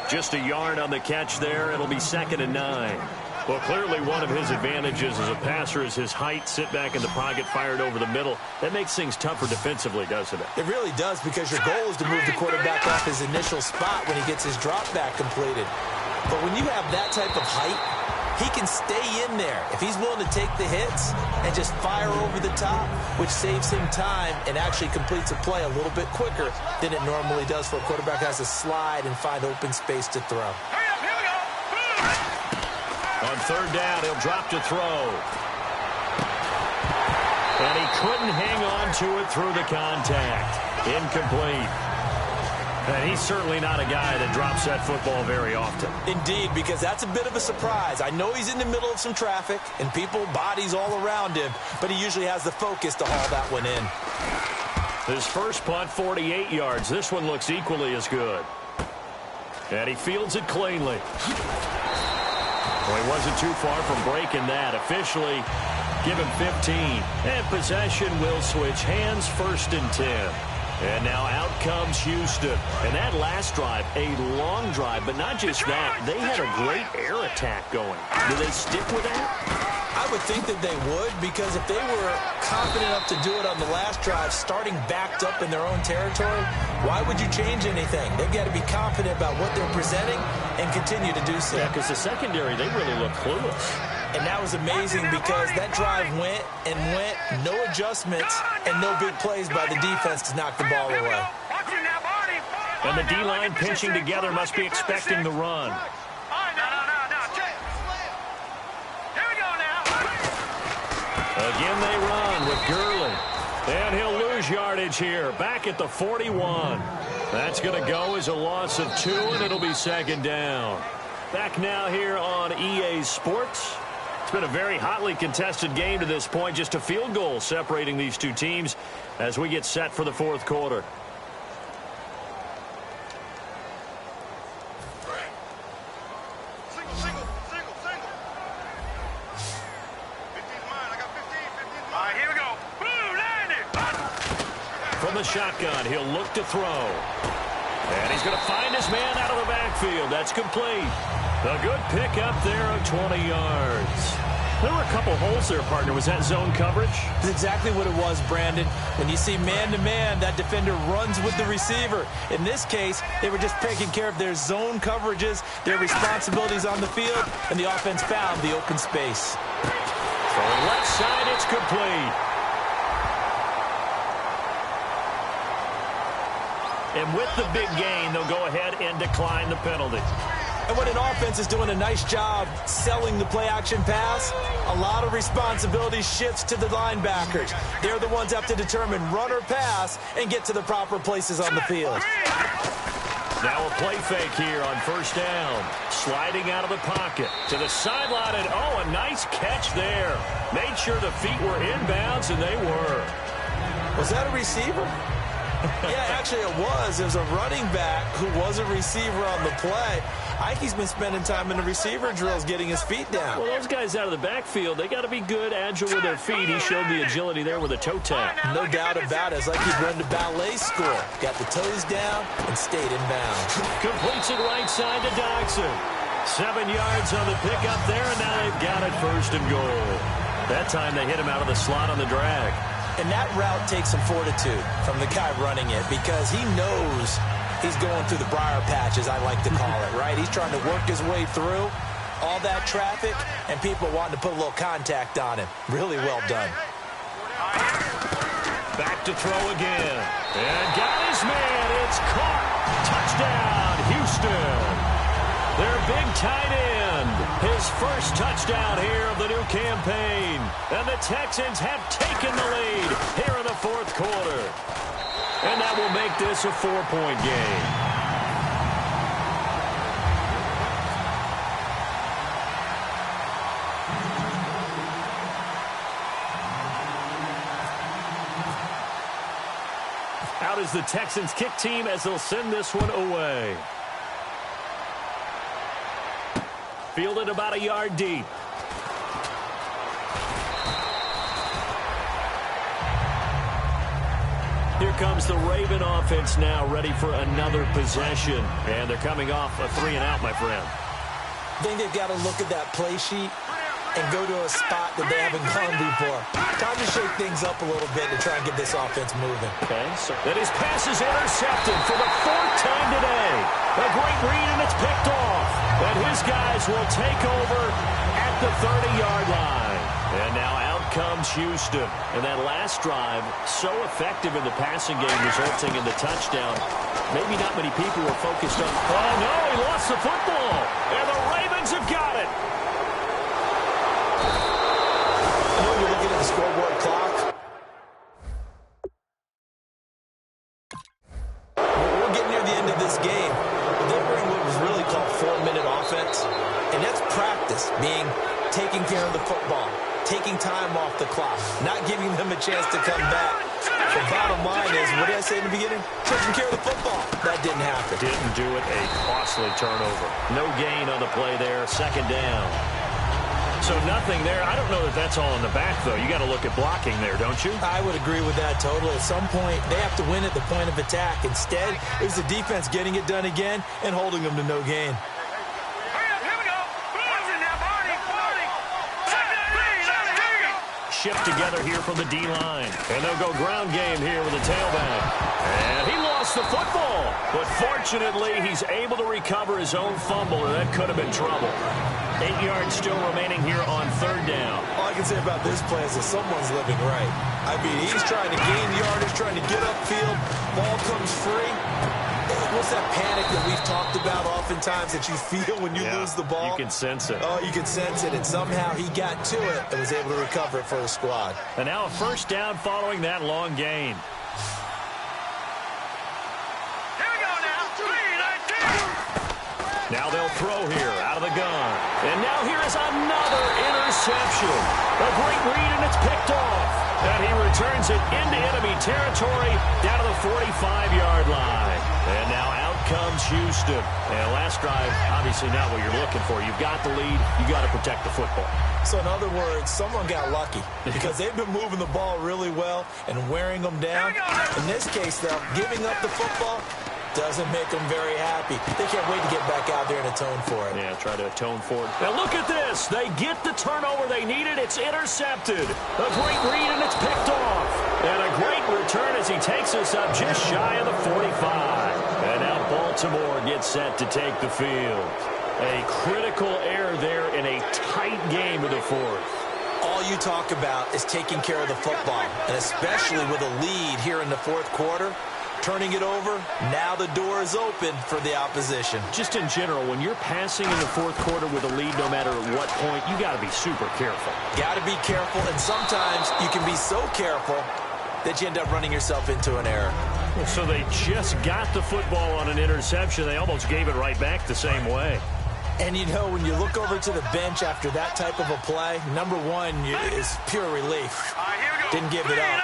Just a yard on the catch there. It'll be 2nd and 9. Well, clearly one of his advantages as a passer is his height, sit back in the pocket, fired over the middle. That makes things tougher defensively, doesn't it? It really does, because your goal is to move the quarterback off his initial spot when he gets his drop back completed. But when you have that type of height, he can stay in there if he's willing to take the hits and just fire over the top, which saves him time and actually completes a play a little bit quicker than it normally does for a quarterback who has to slide and find open space to throw. On third down, he'll drop to throw. And he couldn't hang on to it through the contact. Incomplete. And he's certainly not a guy that drops that football very often. Indeed, because that's a bit of a surprise. I know he's in the middle of some traffic and people, bodies all around him, but he usually has the focus to haul that one in. His first punt, 48 yards. This one looks equally as good. And he fields it cleanly. Well, he wasn't too far from breaking that. Officially, give him 15. And possession will switch hands, 1st and 10. And now out comes Houston. And that last drive, a long drive, but not just that. They had a great air attack going. Do they stick with that? I would think that they would, because if they were confident enough to do it on the last drive, starting backed up in their own territory, why would you change anything? They've got to be confident about what they're presenting and continue to do so. Yeah, because the secondary, they really look clueless. And that was amazing because that drive went and went, no adjustments, and no big plays by the defense to knock the ball away. And the D-line pinching together must be expecting the run. Again they run with Gurley. And he'll lose yardage here. Back at the 41. That's going to go as a loss of 2, and it'll be 2nd down. Back now here on EA Sports. It's been a very hotly contested game to this point. Just a field goal separating these two teams as we get set for the 4th quarter. From the shotgun, he'll look to throw. And he's going to find his man out of the backfield. That's complete. A good pickup there of 20 yards. There were a couple holes there, partner. Was that zone coverage? That's exactly what it was, Brandon. When you see man-to-man, that defender runs with the receiver. In this case, they were just taking care of their zone coverages, their responsibilities on the field, and the offense found the open space. From the left side, it's complete. And with the big gain, they'll go ahead and decline the penalty. And when an offense is doing a nice job selling the play-action pass, a lot of responsibility shifts to the linebackers. They're the ones that have to determine run or pass and get to the proper places on the field. Now a play fake here on first down. Sliding out of the pocket to the sideline, and a nice catch there. Made sure the feet were inbounds, and they were. Was that a receiver? Yeah, actually it was. There's a running back who was a receiver on the play. Ike's been spending time in the receiver drills getting his feet down. Well, those guys out of the backfield, they got to be good, agile with their feet. He showed the agility there with a toe tap. No doubt about it. It's like he's run to ballet school. Got the toes down and stayed in bounds. Completes it right side to Dodson. 7 yards on the pickup there, and now they've got it 1st and goal. That time they hit him out of the slot on the drag. And that route takes some fortitude from the guy running it because he knows he's going through the briar patch, as I like to call it, right? He's trying to work his way through all that traffic and people wanting to put a little contact on him. Really well done. Back to throw again. And got his man. It's caught. Touchdown, Houston. Their big tight end. His first touchdown here of the new campaign. And the Texans have taken the lead here in the 4th quarter. And that will make this a 4-point game. Out is the Texans kick team as they'll send this one away. Fielded about a yard deep. Here comes the Raven offense now, ready for another possession. And they're coming off a 3-and-out, my friend. I think they've got to look at that play sheet and go to a spot that they haven't gone before. Time to shake things up a little bit to try and get this offense moving. Okay, so that his pass is intercepted for the 4th time today. A great read, and it's picked off. And his guys will take over at the 30-yard line. And now out comes Houston. And that last drive, so effective in the passing game, resulting in the touchdown. Maybe not many people were focused on, oh, no, he lost the football. And the Ravens have got it. I know you're looking at the scoreboard clock. We're getting near the end of this game. They're running what was really called 4-minute offense. And that's practice, being taking care of the football, taking time off the clock, not giving them a chance to come back. The bottom line is, what did I say in the beginning? Taking care of the football. That didn't happen. Didn't do it. A costly turnover. No gain on the play there. 2nd down. So nothing there. I don't know that that's all in the back, though. You got to look at blocking there, don't you? I would agree with that totally. At some point, they have to win at the point of attack. Instead, it was the defense getting it done again and holding them to no gain. Shift together here from the D-line. And they'll go ground game here with the tailback. And he lost the football. But fortunately, he's able to recover his own fumble, or that could have been trouble. 8 yards still remaining here on 3rd down. All I can say about this play is that someone's living right. I mean, he's trying to gain yardage, trying to get upfield. Ball comes free. What's that panic that we've talked about oftentimes that you feel when you lose the ball? You can sense it. Oh, you can sense it, and somehow he got to it and was able to recover it for the squad. And now a 1st down following that long gain. Here we go now. 3-19. Now they'll throw here out of the gun. And now here is another interception. A great read, and it's picked off. And he returns it into enemy territory down to the 45-yard line. And now out comes Houston. And last drive, obviously not what you're looking for. You've got the lead. You've got to protect the football. So in other words, someone got lucky because they've been moving the ball really well and wearing them down. In this case, though, giving up the football doesn't make them very happy. They can't wait to get back out there and atone for it. Yeah, try to atone for it. Now look at this. They get the turnover they needed. It's intercepted. A great read, and it's picked off. And a great return as he takes us up just shy of the 45. And now Baltimore gets set to take the field. A critical error there in a tight game of the 4th. All you talk about is taking care of the football, and especially with a lead here in the 4th quarter. Turning it over, now the door is open for the opposition. Just in general, when you're passing in the 4th quarter with a lead, no matter at what point, you got to be super careful. Got to be careful, and sometimes you can be so careful that you end up running yourself into an error. So they just got the football on an interception. They almost gave it right back the same way. And, you know, when you look over to the bench after that type of a play, number one is pure relief. Didn't give it up.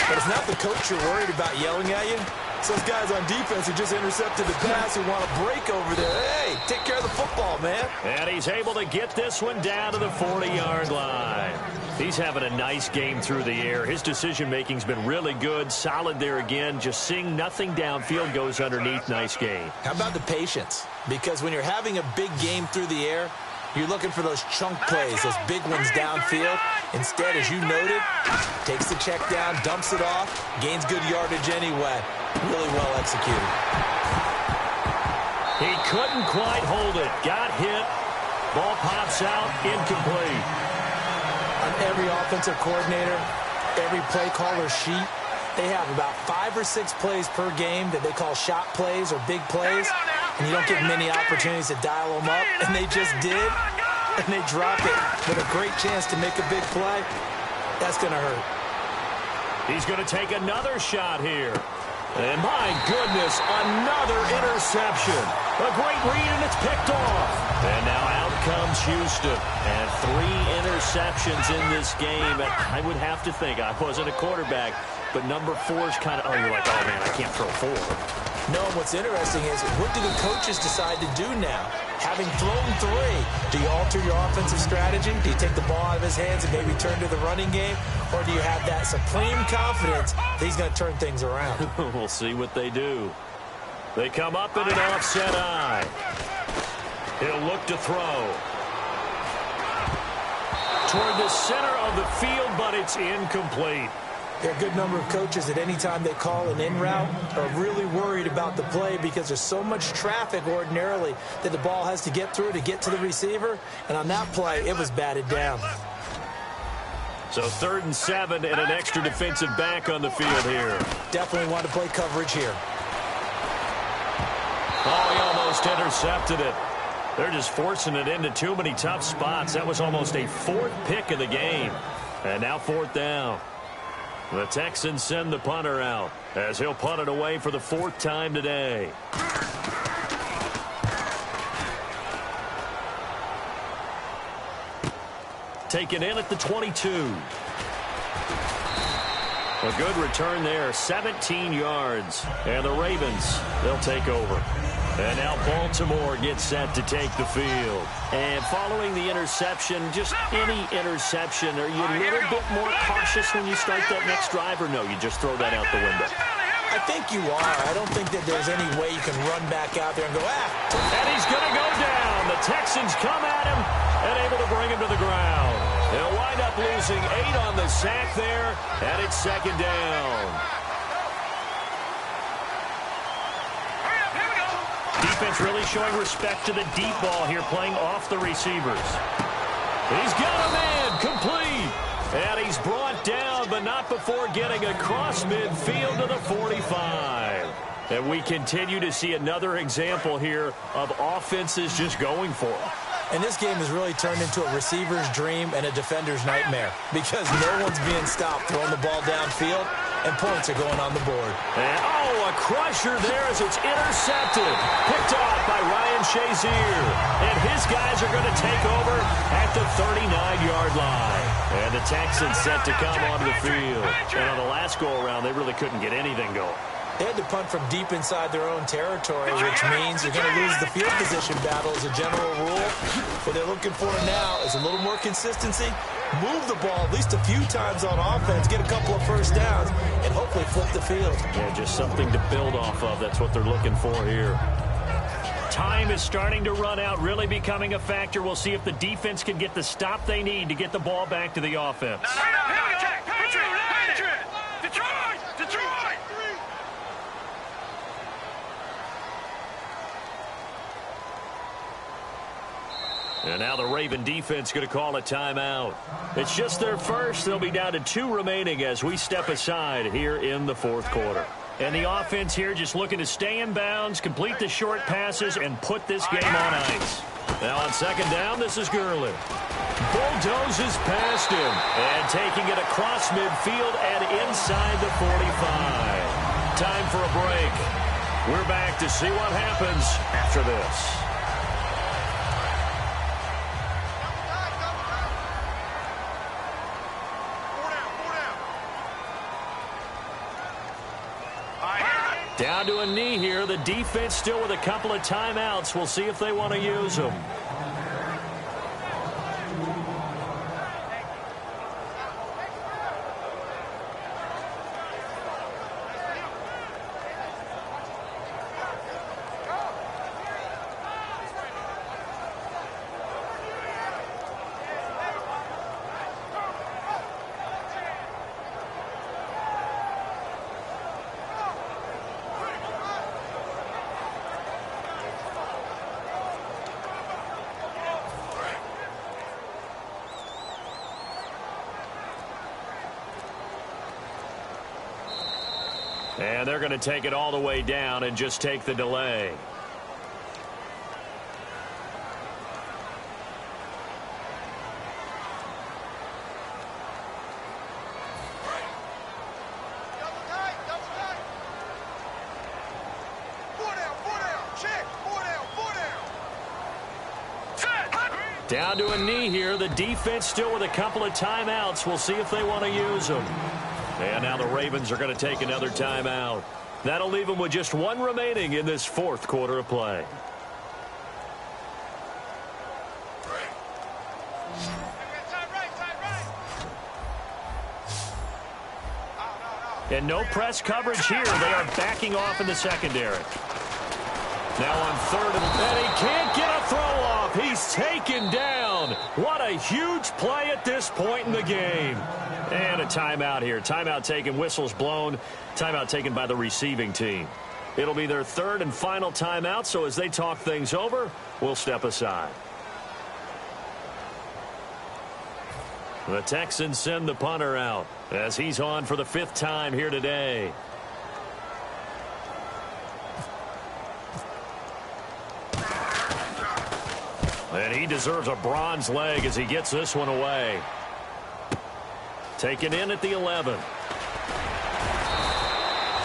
But it's not the coach you're worried about yelling at you. It's those guys on defense who just intercepted the pass who want to break over there. Hey, take care of the football, man. And he's able to get this one down to the 40-yard line. He's having a nice game through the air. His decision-making's been really good, solid there again. Just seeing nothing downfield goes underneath. Nice game. How about the patience? Because when you're having a big game through the air, you're looking for those chunk plays, those big ones downfield. Instead, as you noted, takes the check down, dumps it off, gains good yardage anyway. Really well executed. He couldn't quite hold it. Got hit. Ball pops out. Incomplete. On every offensive coordinator, every play caller sheet, they have about 5 or 6 plays per game that they call shot plays or big plays. And you don't get many opportunities to dial them up. And they just did. And they drop it with a great chance to make a big play. That's going to hurt. He's going to take another shot here. And my goodness, another interception. A great read, and it's picked off. And now out comes Houston. And 3 interceptions in this game. And I would have to think, I wasn't a quarterback, but number 4 is kind of, you're like, oh, man, I can't throw 4. No, what's interesting is, what do the coaches decide to do now? Having thrown 3, do you alter your offensive strategy? Do you take the ball out of his hands and maybe turn to the running game? Or do you have that supreme confidence that he's going to turn things around? We'll see what they do. They come up in an offset eye. He'll look to throw. Toward the center of the field, but it's incomplete. There are a good number of coaches that any time they call an in route are really worried about the play because there's so much traffic ordinarily that the ball has to get through to get to the receiver. And on that play, it was batted down. So 3rd and 7 and an extra defensive back on the field here. Definitely want to play coverage here. Oh, he almost intercepted it. They're just forcing it into too many tough spots. That was almost a 4th pick of the game. And now 4th down. The Texans send the punter out as he'll punt it away for the 4th time today. Taken in at the 22. A good return there, 17 yards. And the Ravens, they'll take over. And now Baltimore gets set to take the field. And following the interception, just any interception, are you a little bit more cautious when you start that next drive, or no, you just throw that out the window? I think you are. I don't think that there's any way you can run back out there and go, And he's going to go down. The Texans come at him and able to bring him to the ground. They'll wind up losing 8 on the sack there, and it's 2nd down. Defense really showing respect to the deep ball here, playing off the receivers. He's got a man, complete. And he's brought down, but not before getting across midfield to the 45. And we continue to see another example here of offenses just going for it. And this game has really turned into a receiver's dream and a defender's nightmare because no one's being stopped throwing the ball downfield, and points are going on the board. And, a crusher there as it's intercepted. Picked off by Ryan Shazier. And his guys are going to take over at the 39-yard line. And the Texans set to come onto the field. And on the last go-around, they really couldn't get anything going. They had to punt from deep inside their own territory, which means they're going to lose the field position battle as a general rule. What they're looking for now is a little more consistency, move the ball at least a few times on offense, get a couple of first downs, and hopefully flip the field. Yeah, just something to build off of. That's what they're looking for here. Time is starting to run out, really becoming a factor. We'll see if the defense can get the stop they need to get the ball back to the offense. And now the Raven defense going to call a timeout. It's just their first. They'll be down to 2 remaining as we step aside here in the 4th quarter. And the offense here just looking to stay in bounds, complete the short passes, and put this game on ice. Now on 2nd down, this is Gurley. Bulldozes past him. And taking it across midfield and inside the 45. Time for a break. We're back to see what happens after this. Down to a knee here. The defense still with a couple of timeouts. We'll see if they want to use them. And they're going to take it all the way down and just take the delay. Down to a knee here. The defense still with a couple of timeouts. We'll see if they want to use them. And now the Ravens are going to take another timeout. That'll leave them with just one remaining in this fourth quarter of play. And no press coverage here. They are backing off in the secondary. Now on third and he can't get a throw off. He's taken down. What a huge play at this point in the game. And a timeout here. Timeout taken, whistles blown. Timeout taken by the receiving team. It'll be their third and final timeout, so as they talk things over, we'll step aside. The Texans send the punter out as he's on for the fifth time here today. And he deserves a bronze leg as he gets this one away. Taken in at the 11.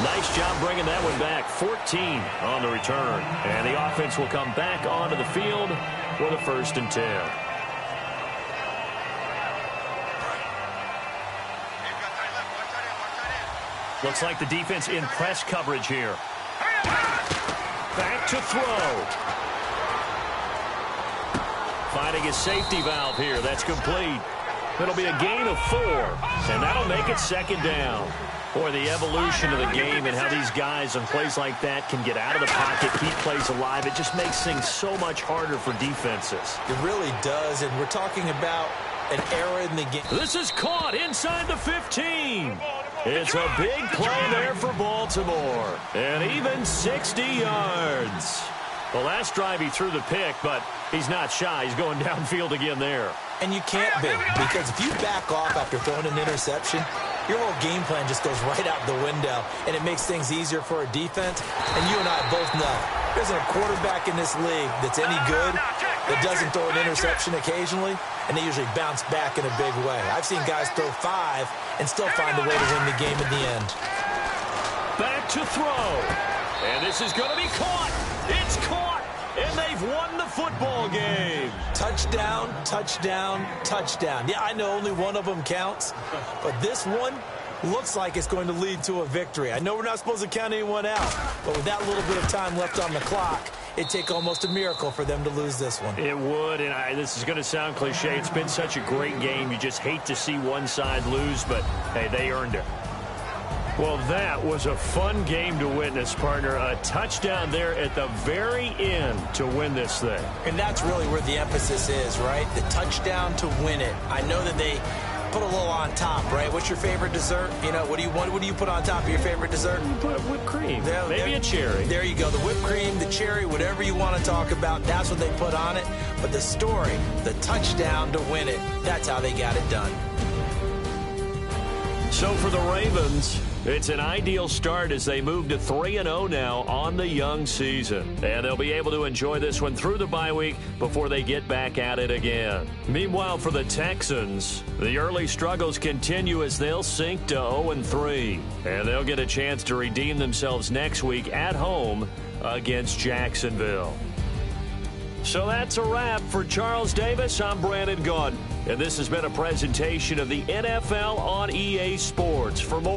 Nice job bringing that one back. 14 on the return. And the offense will come back onto the field for the 1st and 10. Looks like the defense in press coverage here. Back to throw. Finding his safety valve here. That's complete. It'll be a gain of 4, and that'll make it second down. Boy, the evolution of the game and how these guys on plays like that can get out of the pocket, keep plays alive, it just makes things so much harder for defenses. It really does, and we're talking about an era in the game. This is caught inside the 15. It's a big play there for Baltimore, and even 60 yards. The last drive he threw the pick, but he's not shy. He's going downfield again there. And you can't be, because if you back off after throwing an interception, your whole game plan just goes right out the window, and it makes things easier for a defense. And you and I both know there isn't a quarterback in this league that's any good that doesn't throw an interception occasionally, and they usually bounce back in a big way. I've seen guys throw 5 and still find a way to win the game in the end. Back to throw. And this is going to be caught. It's caught. And they've won the football game. Touchdown, touchdown, touchdown. Yeah, I know only one of them counts, but this one looks like it's going to lead to a victory. I know we're not supposed to count anyone out, but with that little bit of time left on the clock, it'd take almost a miracle for them to lose this one. It would, and this is going to sound cliche. It's been such a great game. You just hate to see one side lose, but, hey, they earned it. Well, that was a fun game to witness, partner. A touchdown there at the very end to win this thing. And that's really where the emphasis is, right? The touchdown to win it. I know that they put a little on top, right? What's your favorite dessert? You know, what do you put on top of your favorite dessert? Put whipped cream. Maybe a cherry. There you go. The whipped cream, the cherry, whatever you want to talk about, that's what they put on it. But the story, the touchdown to win it, that's how they got it done. So for the Ravens, it's an ideal start as they move to 3-0 now on the young season. And they'll be able to enjoy this one through the bye week before they get back at it again. Meanwhile, for the Texans, the early struggles continue as they'll sink to 0-3. And they'll get a chance to redeem themselves next week at home against Jacksonville. So that's a wrap. For Charles Davis, I'm Brandon Gaudin. And this has been a presentation of the NFL on EA Sports. For more